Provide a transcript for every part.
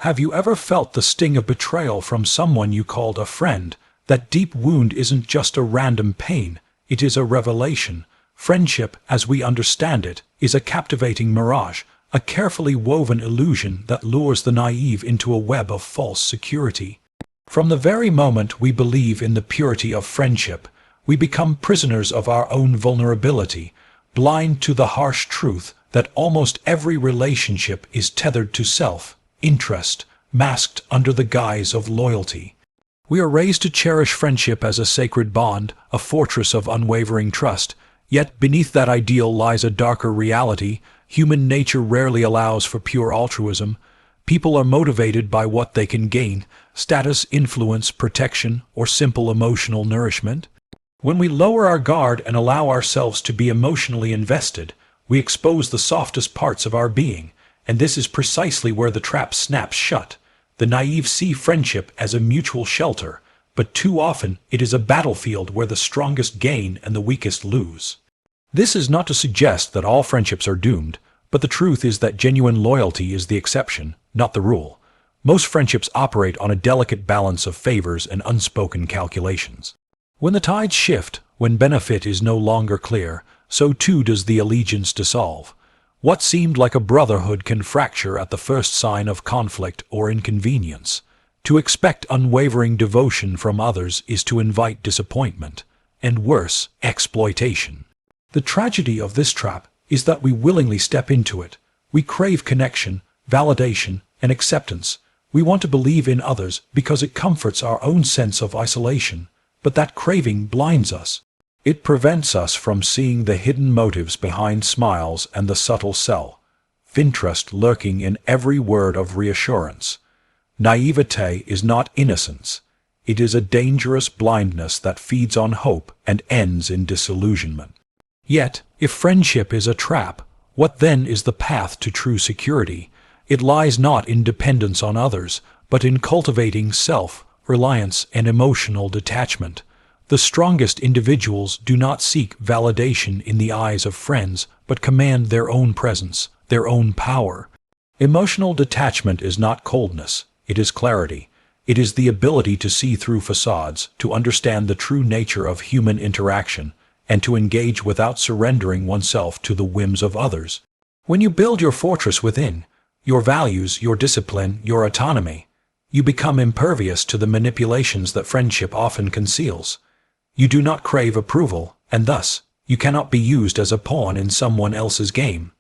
Have you ever felt the sting of betrayal from someone you called a friend? That deep wound isn't just a random pain, it is a revelation. Friendship, as we understand it, is a captivating mirage, a carefully woven illusion that lures the naive into a web of false security. From the very moment we believe in the purity of friendship, we become prisoners of our own vulnerability, blind to the harsh truth that almost every relationship is tethered to self-interest, masked under the guise of loyalty. We are raised to cherish friendship as a sacred bond, a fortress of unwavering trust, yet beneath that ideal lies a darker reality. Human nature rarely allows for pure altruism. People are motivated by what they can gain: status, influence, protection, or simple emotional nourishment. When we lower our guard and allow ourselves to be emotionally invested, we expose the softest parts of our being, and this is precisely where the trap snaps shut. The naive see friendship as a mutual shelter, but too often it is a battlefield where the strongest gain and the weakest lose. This is not to suggest that all friendships are doomed, but the truth is that genuine loyalty is the exception, not the rule. Most friendships operate on a delicate balance of favors and unspoken calculations. When the tides shift, when benefit is no longer clear, so too does the allegiance dissolve. What seemed like a brotherhood can fracture at the first sign of conflict or inconvenience. To expect unwavering devotion from others is to invite disappointment, and worse, exploitation. The tragedy of this trap is that we willingly step into it. We crave connection, validation, and acceptance. We want to believe in others because it comforts our own sense of isolation, but that craving blinds us. It prevents us from seeing the hidden motives behind smiles and the subtle self-interest lurking in every word of reassurance. Naivete is not innocence. It is a dangerous blindness that feeds on hope and ends in disillusionment. Yet, if friendship is a trap, what then is the path to true security? It lies not in dependence on others, but in cultivating self-reliance and emotional detachment. The strongest individuals do not seek validation in the eyes of friends, but command their own presence, their own power. Emotional detachment is not coldness, it is clarity. It is the ability to see through facades, to understand the true nature of human interaction, and to engage without surrendering oneself to the whims of others. When you build your fortress within, your values, your discipline, your autonomy, you become impervious to the manipulations that friendship often conceals. You do not crave approval, and thus, you cannot be used as a pawn in someone else's game.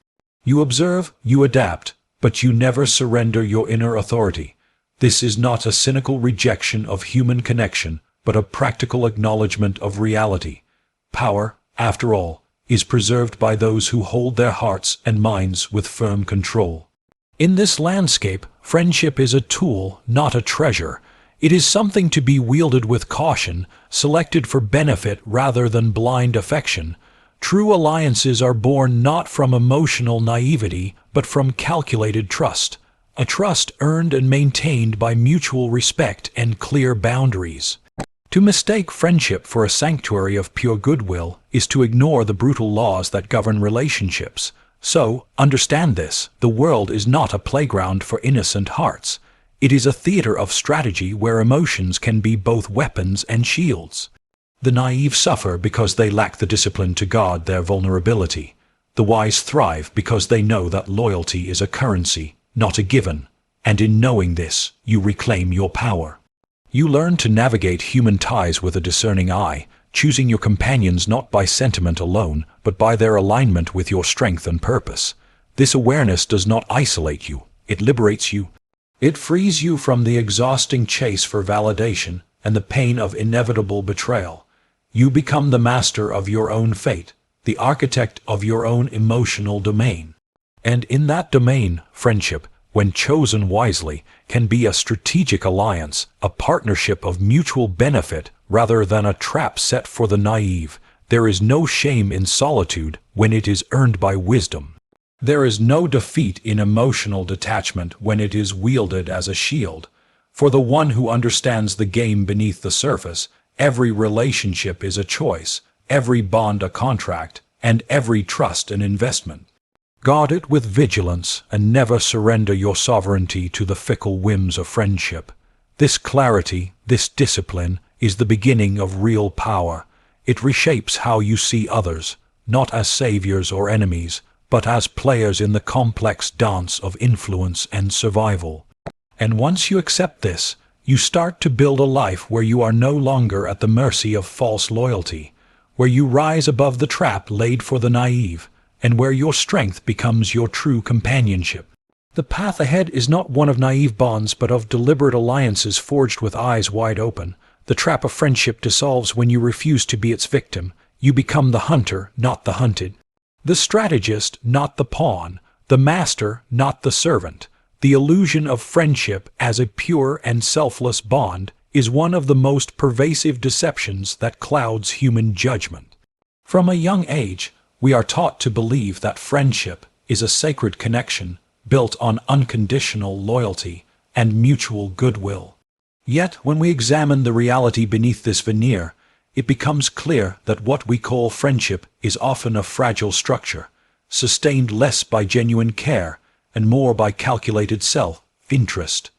You observe, you adapt, but you never surrender your inner authority. This is not a cynical rejection of human connection, but a practical acknowledgement of reality. Power, after all, is preserved by those who hold their hearts and minds with firm control. In this landscape, friendship is a tool, not a treasure. It is something to be wielded with caution, selected for benefit rather than blind affection. True alliances are born not from emotional naivety, but from calculated trust. A trust earned and maintained by mutual respect and clear boundaries. To mistake friendship for a sanctuary of pure goodwill is to ignore the brutal laws that govern relationships. So, understand this: the world is not a playground for innocent hearts. It is a theater of strategy where emotions can be both weapons and shields. The naive suffer because they lack the discipline to guard their vulnerability. The wise thrive because they know that loyalty is a currency, not a given, and in knowing this, you reclaim your power. You learn to navigate human ties with a discerning eye, choosing your companions not by sentiment alone, but by their alignment with your strength and purpose. This awareness does not isolate you, it liberates you. It frees you from the exhausting chase for validation and the pain of inevitable betrayal. You become the master of your own fate, the architect of your own emotional domain. And in that domain, friendship, when chosen wisely, can be a strategic alliance, a partnership of mutual benefit rather than a trap set for the naive. There is no shame in solitude when it is earned by wisdom. There is no defeat in emotional detachment when it is wielded as a shield. For the one who understands the game beneath the surface, every relationship is a choice, every bond a contract, and every trust an investment. Guard it with vigilance and never surrender your sovereignty to the fickle whims of friendship. This clarity, this discipline, is the beginning of real power. It reshapes how you see others, not as saviors or enemies, but as players in the complex dance of influence and survival. And once you accept this, you start to build a life where you are no longer at the mercy of false loyalty, where you rise above the trap laid for the naive, and where your strength becomes your true companionship. The path ahead is not one of naive bonds, but of deliberate alliances forged with eyes wide open. The trap of friendship dissolves when you refuse to be its victim. You become the hunter, not the hunted. The strategist, not the pawn. The master, not the servant. The illusion of friendship as a pure and selfless bond is one of the most pervasive deceptions that clouds human judgment. From a young age, we are taught to believe that friendship is a sacred connection built on unconditional loyalty and mutual goodwill. Yet, when we examine the reality beneath this veneer, it becomes clear that what we call friendship is often a fragile structure, sustained less by genuine care and more by calculated self-interest.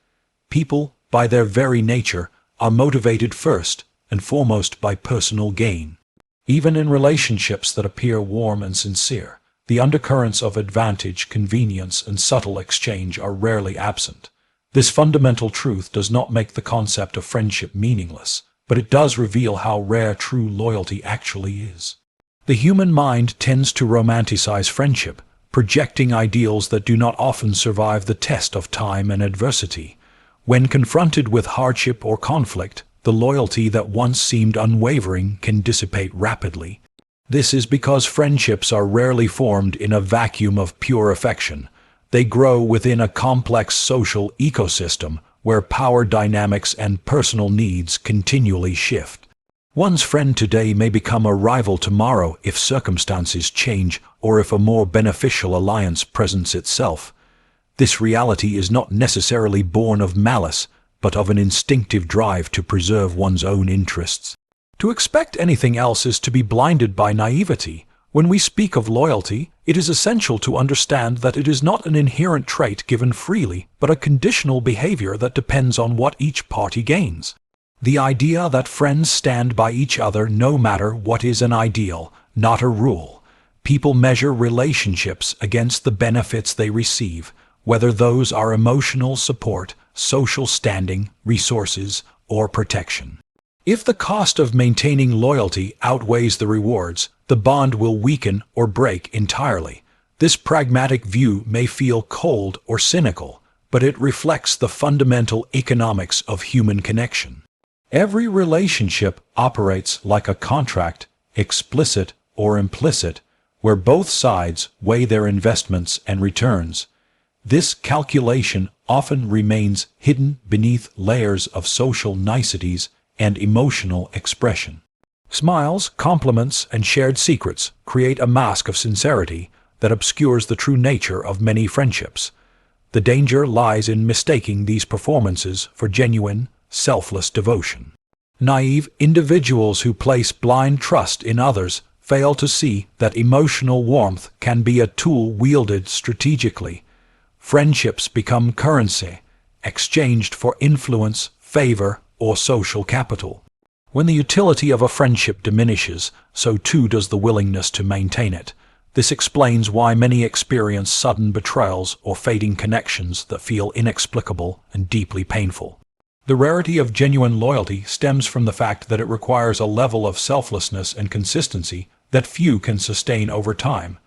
People, by their very nature, are motivated first and foremost by personal gain. Even in relationships that appear warm and sincere, the undercurrents of advantage, convenience, and subtle exchange are rarely absent. This fundamental truth does not make the concept of friendship meaningless, but it does reveal how rare true loyalty actually is. The human mind tends to romanticize friendship, projecting ideals that do not often survive the test of time and adversity. When confronted with hardship or conflict, the loyalty that once seemed unwavering can dissipate rapidly. This is because friendships are rarely formed in a vacuum of pure affection. They grow within a complex social ecosystem where power dynamics and personal needs continually shift. One's friend today may become a rival tomorrow if circumstances change or if a more beneficial alliance presents itself. This reality is not necessarily born of malice, but of an instinctive drive to preserve one's own interests. To expect anything else is to be blinded by naivety. When we speak of loyalty, it is essential to understand that it is not an inherent trait given freely, but a conditional behavior that depends on what each party gains. The idea that friends stand by each other no matter what is an ideal, not a rule. People measure relationships against the benefits they receive, whether those are emotional support, social standing, resources, or protection. If the cost of maintaining loyalty outweighs the rewards, the bond will weaken or break entirely. This pragmatic view may feel cold or cynical, but it reflects the fundamental economics of human connection. Every relationship operates like a contract, explicit or implicit, where both sides weigh their investments and returns. This calculation often remains hidden beneath layers of social niceties and emotional expression. Smiles, compliments, and shared secrets create a mask of sincerity that obscures the true nature of many friendships. The danger lies in mistaking these performances for genuine, selfless devotion. Naive individuals who place blind trust in others fail to see that emotional warmth can be a tool wielded strategically. Friendships become currency, exchanged for influence, favor, or social capital. When the utility of a friendship diminishes, so too does the willingness to maintain it. This explains why many experience sudden betrayals or fading connections that feel inexplicable and deeply painful. The rarity of genuine loyalty stems from the fact that it requires a level of selflessness and consistency that few can sustain over time.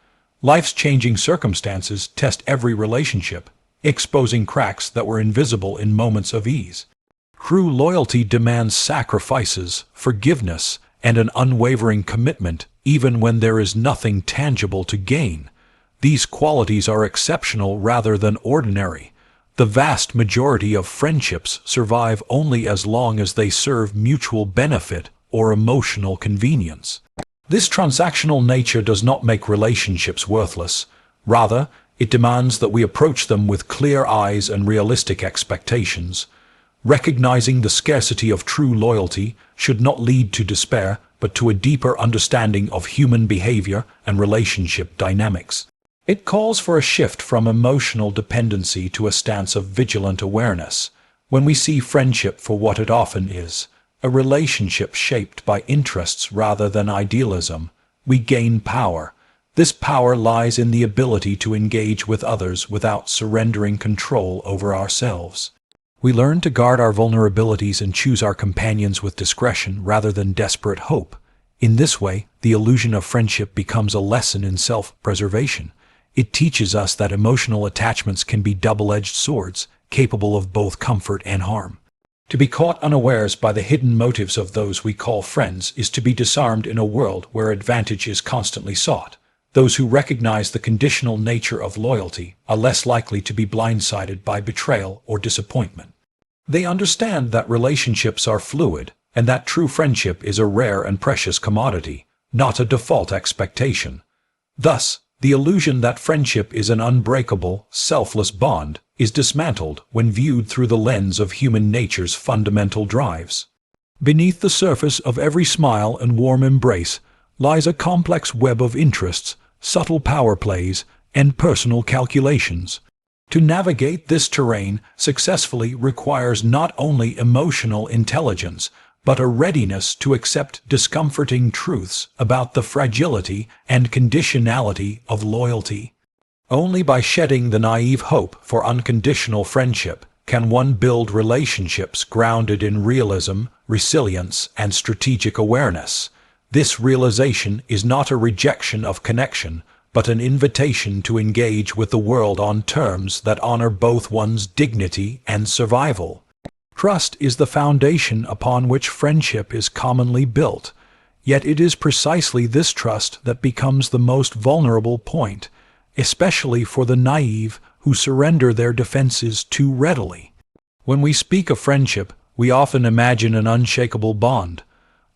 Life's changing circumstances test every relationship, exposing cracks that were invisible in moments of ease. True loyalty demands sacrifices, forgiveness, and an unwavering commitment, even when there is nothing tangible to gain. These qualities are exceptional rather than ordinary. The vast majority of friendships survive only as long as they serve mutual benefit or emotional convenience. This transactional nature does not make relationships worthless. Rather, it demands that we approach them with clear eyes and realistic expectations. Recognizing the scarcity of true loyalty should not lead to despair, but to a deeper understanding of human behavior and relationship dynamics. It calls for a shift from emotional dependency to a stance of vigilant awareness. When we see friendship for what it often is, a relationship shaped by interests rather than idealism, we gain power. This power lies in the ability to engage with others without surrendering control over ourselves. We learn to guard our vulnerabilities and choose our companions with discretion rather than desperate hope. In this way, the illusion of friendship becomes a lesson in self-preservation. It teaches us that emotional attachments can be double-edged swords, capable of both comfort and harm. To be caught unawares by the hidden motives of those we call friends is to be disarmed in a world where advantage is constantly sought. Those who recognize the conditional nature of loyalty are less likely to be blindsided by betrayal or disappointment. They understand that relationships are fluid and that true friendship is a rare and precious commodity, not a default expectation. Thus, the illusion that friendship is an unbreakable, selfless bond is dismantled when viewed through the lens of human nature's fundamental drives. Beneath the surface of every smile and warm embrace lies a complex web of interests, subtle power plays, and personal calculations. To navigate this terrain successfully requires not only emotional intelligence, but a readiness to accept discomforting truths about the fragility and conditionality of loyalty. Only by shedding the naive hope for unconditional friendship can one build relationships grounded in realism, resilience, and strategic awareness. This realization is not a rejection of connection, but an invitation to engage with the world on terms that honor both one's dignity and survival. Trust is the foundation upon which friendship is commonly built, yet it is precisely this trust that becomes the most vulnerable point, especially for the naive who surrender their defenses too readily. When we speak of friendship, we often imagine an unshakable bond,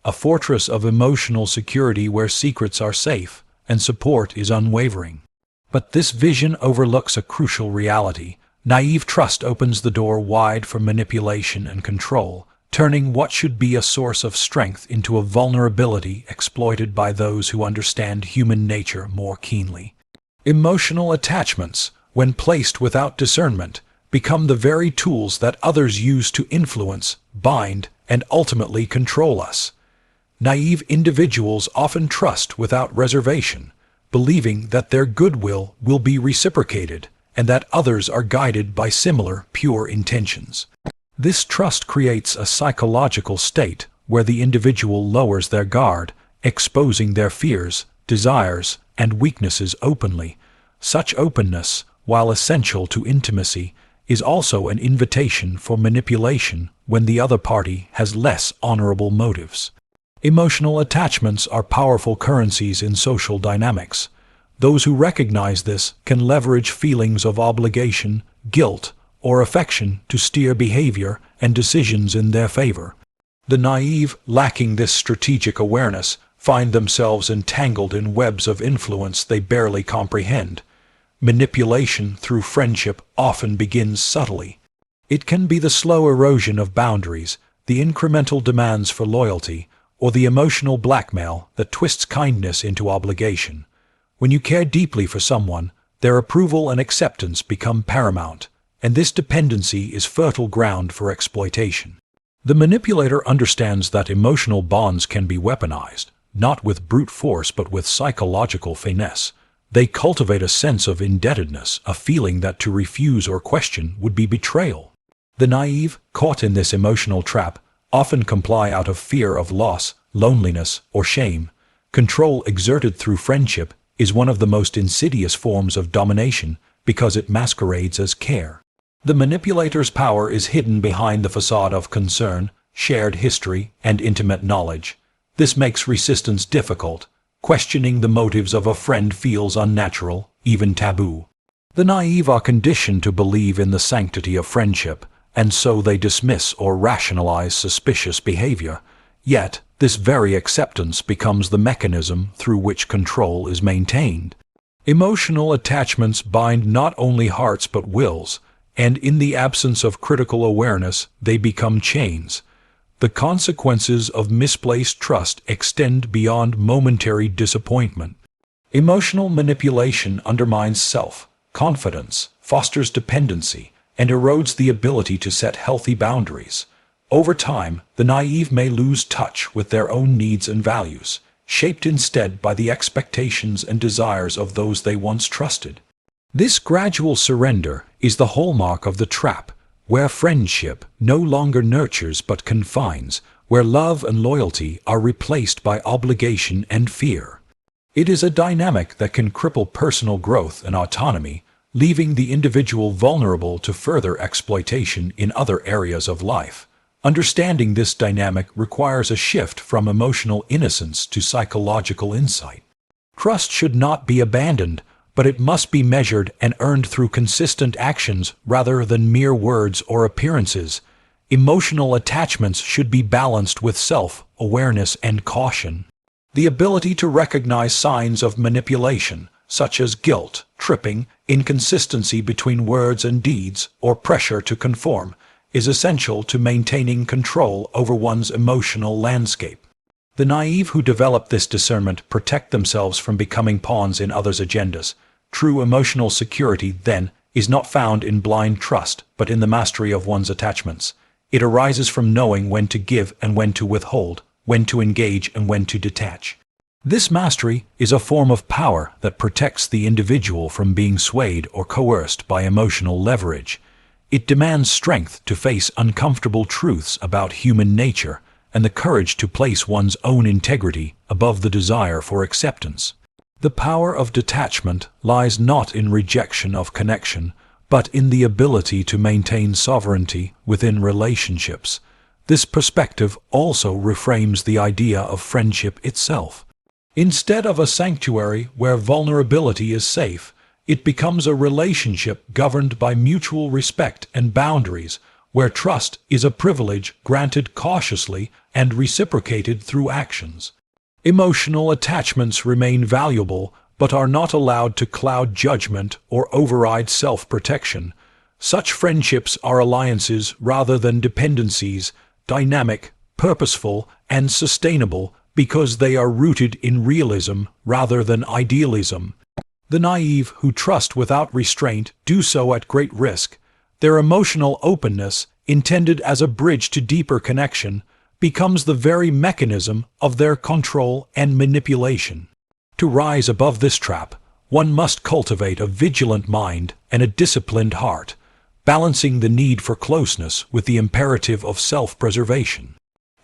a fortress of emotional security where secrets are safe and support is unwavering. But this vision overlooks a crucial reality. Naive trust opens the door wide for manipulation and control, turning what should be a source of strength into a vulnerability exploited by those who understand human nature more keenly. Emotional attachments, when placed without discernment, become the very tools that others use to influence, bind, and ultimately control us. Naive individuals often trust without reservation, believing that their goodwill will be reciprocated and that others are guided by similar pure intentions. This trust creates a psychological state where the individual lowers their guard, exposing their fears, desires, and weaknesses openly. Such openness, while essential to intimacy, is also an invitation for manipulation when the other party has less honorable motives. Emotional attachments are powerful currencies in social dynamics. Those who recognize this can leverage feelings of obligation, guilt, or affection to steer behavior and decisions in their favor. The naive, lacking this strategic awareness, find themselves entangled in webs of influence they barely comprehend. Manipulation through friendship often begins subtly. It can be the slow erosion of boundaries, the incremental demands for loyalty, or the emotional blackmail that twists kindness into obligation. When you care deeply for someone, their approval and acceptance become paramount, and this dependency is fertile ground for exploitation. The manipulator understands that emotional bonds can be weaponized, not with brute force but with psychological finesse. They cultivate a sense of indebtedness, a feeling that to refuse or question would be betrayal. The naive, caught in this emotional trap, often comply out of fear of loss, loneliness, or shame. Control exerted through friendship is one of the most insidious forms of domination because it masquerades as care. The manipulator's power is hidden behind the facade of concern, shared history, and intimate knowledge. This makes resistance difficult. Questioning the motives of a friend feels unnatural, even taboo. The naive are conditioned to believe in the sanctity of friendship, and so they dismiss or rationalize suspicious behavior. Yet, this very acceptance becomes the mechanism through which control is maintained. Emotional attachments bind not only hearts but wills, and in the absence of critical awareness, they become chains. The consequences of misplaced trust extend beyond momentary disappointment. Emotional manipulation undermines self-confidence, fosters dependency, and erodes the ability to set healthy boundaries. Over time, the naive may lose touch with their own needs and values, shaped instead by the expectations and desires of those they once trusted. This gradual surrender is the hallmark of the trap, where friendship no longer nurtures but confines, where love and loyalty are replaced by obligation and fear. It is a dynamic that can cripple personal growth and autonomy, leaving the individual vulnerable to further exploitation in other areas of life. Understanding this dynamic requires a shift from emotional innocence to psychological insight. Trust should not be abandoned, but it must be measured and earned through consistent actions rather than mere words or appearances. Emotional attachments should be balanced with self-awareness and caution. The ability to recognize signs of manipulation, such as guilt, tripping, inconsistency between words and deeds, or pressure to conform, is essential to maintaining control over one's emotional landscape. The naive who develop this discernment protect themselves from becoming pawns in others' agendas. True emotional security, then, is not found in blind trust, but in the mastery of one's attachments. It arises from knowing when to give and when to withhold, when to engage and when to detach. This mastery is a form of power that protects the individual from being swayed or coerced by emotional leverage. It demands strength to face uncomfortable truths about human nature and the courage to place one's own integrity above the desire for acceptance. The power of detachment lies not in rejection of connection, but in the ability to maintain sovereignty within relationships. This perspective also reframes the idea of friendship itself. Instead of a sanctuary where vulnerability is safe, it becomes a relationship governed by mutual respect and boundaries, where trust is a privilege granted cautiously and reciprocated through actions. Emotional attachments remain valuable, but are not allowed to cloud judgment or override self-protection. Such friendships are alliances rather than dependencies, dynamic, purposeful, and sustainable because they are rooted in realism rather than idealism. The naive who trust without restraint do so at great risk. Their emotional openness, intended as a bridge to deeper connection, becomes the very mechanism of their control and manipulation. To rise above this trap, one must cultivate a vigilant mind and a disciplined heart, balancing the need for closeness with the imperative of self-preservation.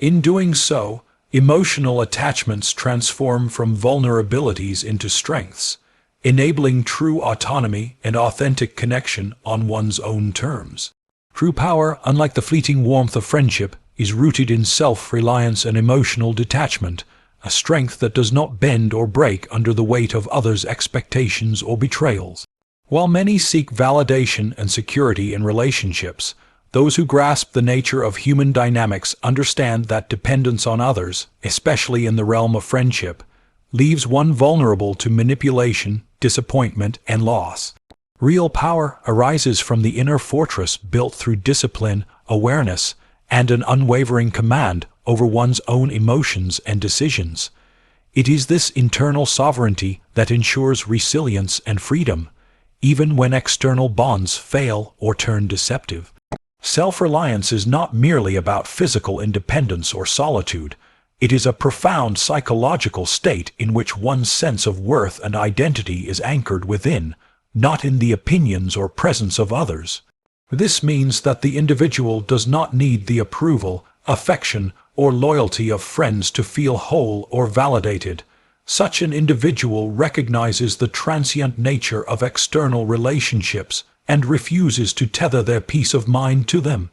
In doing so, emotional attachments transform from vulnerabilities into strengths, enabling true autonomy and authentic connection on one's own terms. True power, unlike the fleeting warmth of friendship, is rooted in self-reliance and emotional detachment, a strength that does not bend or break under the weight of others' expectations or betrayals. While many seek validation and security in relationships, those who grasp the nature of human dynamics understand that dependence on others, especially in the realm of friendship, leaves one vulnerable to manipulation, disappointment, and loss. Real power arises from the inner fortress built through discipline, awareness, and an unwavering command over one's own emotions and decisions. It is this internal sovereignty that ensures resilience and freedom, even when external bonds fail or turn deceptive. Self-reliance is not merely about physical independence or solitude. It is a profound psychological state in which one's sense of worth and identity is anchored within, not in the opinions or presence of others. This means that the individual does not need the approval, affection, or loyalty of friends to feel whole or validated. Such an individual recognizes the transient nature of external relationships and refuses to tether their peace of mind to them.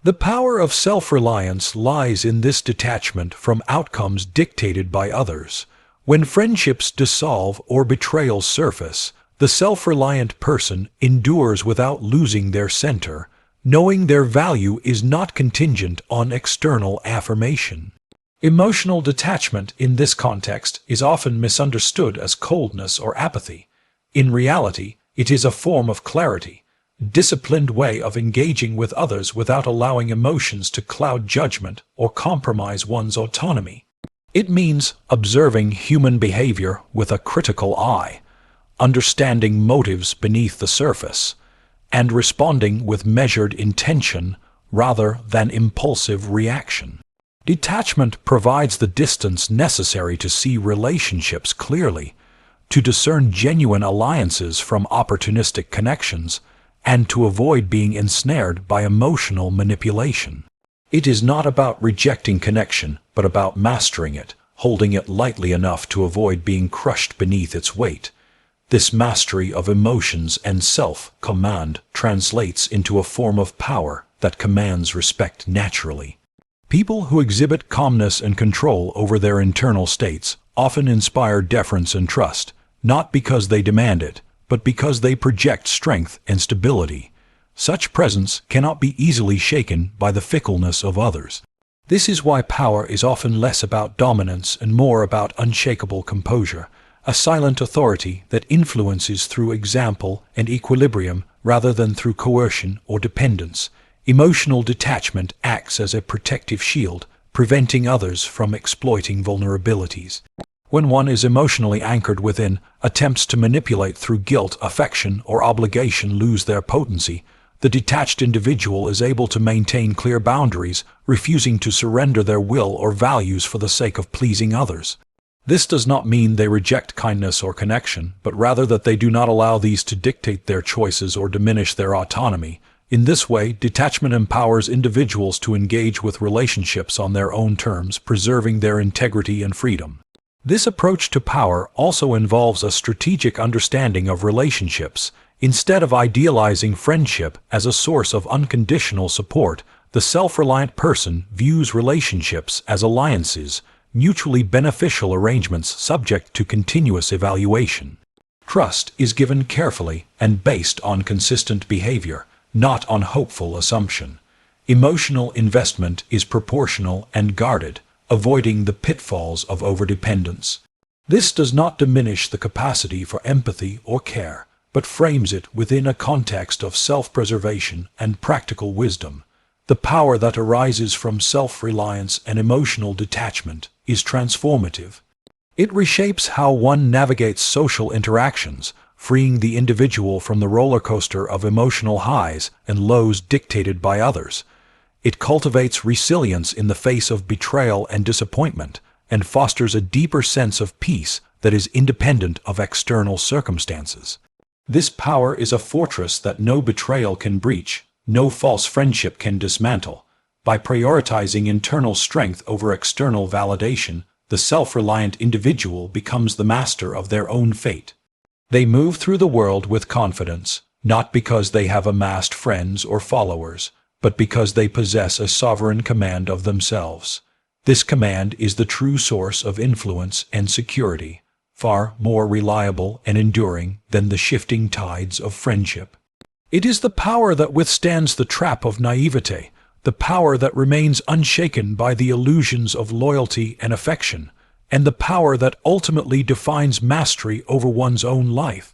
The power of self-reliance lies in this detachment from outcomes dictated by others. When friendships dissolve or betrayals surface, the self-reliant person endures without losing their center, knowing their value is not contingent on external affirmation. Emotional detachment in this context is often misunderstood as coldness or apathy. In reality, it is a form of clarity, a disciplined way of engaging with others without allowing emotions to cloud judgment or compromise one's autonomy. It means observing human behavior with a critical eye, understanding motives beneath the surface, and responding with measured intention rather than impulsive reaction. Detachment provides the distance necessary to see relationships clearly, to discern genuine alliances from opportunistic connections, and to avoid being ensnared by emotional manipulation. It is not about rejecting connection, but about mastering it, holding it lightly enough to avoid being crushed beneath its weight. This mastery of emotions and self-command translates into a form of power that commands respect naturally. People who exhibit calmness and control over their internal states often inspire deference and trust, not because they demand it, but because they project strength and stability. Such presence cannot be easily shaken by the fickleness of others. This is why power is often less about dominance and more about unshakable composure, a silent authority that influences through example and equilibrium rather than through coercion or dependence. Emotional detachment acts as a protective shield, preventing others from exploiting vulnerabilities. When one is emotionally anchored within, attempts to manipulate through guilt, affection, or obligation lose their potency. The detached individual is able to maintain clear boundaries, refusing to surrender their will or values for the sake of pleasing others. This does not mean they reject kindness or connection, but rather that they do not allow these to dictate their choices or diminish their autonomy. In this way, detachment empowers individuals to engage with relationships on their own terms, preserving their integrity and freedom. This approach to power also involves a strategic understanding of relationships. Instead of idealizing friendship as a source of unconditional support, the self-reliant person views relationships as alliances, mutually beneficial arrangements subject to continuous evaluation. Trust is given carefully and based on consistent behavior, not on hopeful assumption. Emotional investment is proportional and guarded, avoiding the pitfalls of overdependence. This does not diminish the capacity for empathy or care, but frames it within a context of self-preservation and practical wisdom. The power that arises from self-reliance and emotional detachment is transformative. It reshapes how one navigates social interactions, freeing the individual from the roller coaster of emotional highs and lows dictated by others. It cultivates resilience in the face of betrayal and disappointment, and fosters a deeper sense of peace that is independent of external circumstances. This power is a fortress that no betrayal can breach, no false friendship can dismantle. By prioritizing internal strength over external validation, the self-reliant individual becomes the master of their own fate. They move through the world with confidence, not because they have amassed friends or followers, but because they possess a sovereign command of themselves. This command is the true source of influence and security, far more reliable and enduring than the shifting tides of friendship. It is the power that withstands the trap of naivete, the power that remains unshaken by the illusions of loyalty and affection, and the power that ultimately defines mastery over one's own life.